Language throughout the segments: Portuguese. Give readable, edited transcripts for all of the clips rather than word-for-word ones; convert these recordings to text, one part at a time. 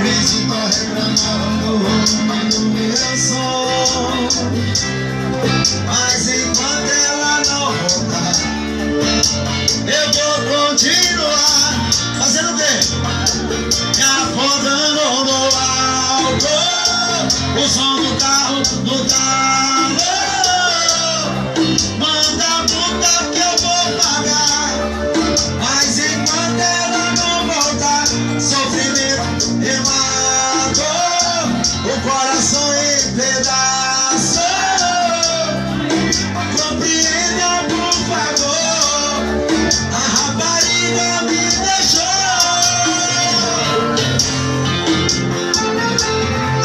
Visita reclamando no meu som. Mas enquanto ela não voltar, eu vou continuar fazendo o quê? Me afogando no álcool. O som do carro no talo. Manda a multa que eu vou pagar. Mas enquanto ela não voltar, sofrimento eu mato, o coração em pedaços. Compreenda, por favor, a rapariga me deixou.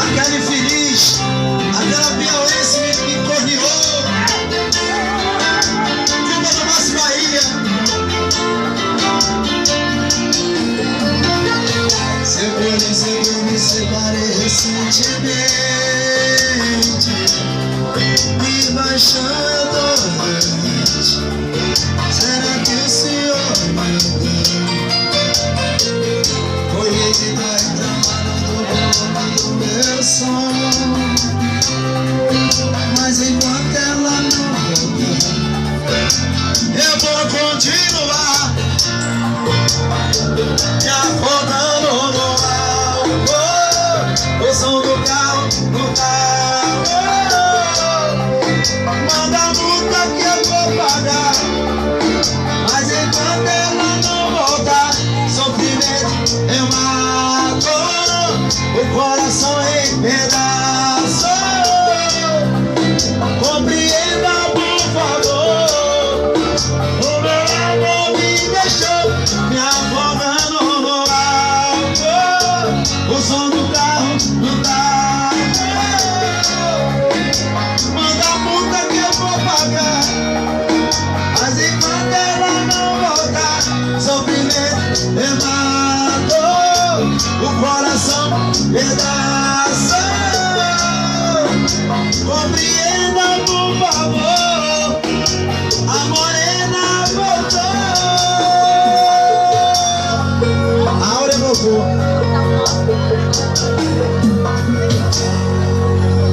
Aquela infeliz, aquela piauense me corneou. Culpa do Márcio Bahia. Seu polícia que eu me separei recentemente, me baixando a doente. Será que o senhor me deu? Foi ele que tá reclamando do volume do meu som. Mas enquanto ela não voltar, eu vou continuar me afogando no álcool. O som do carro no carro. Manda a multa que eu vou pagar. Mas enquanto ela não voltar, sofrimento eu mato, o coração em pedaços.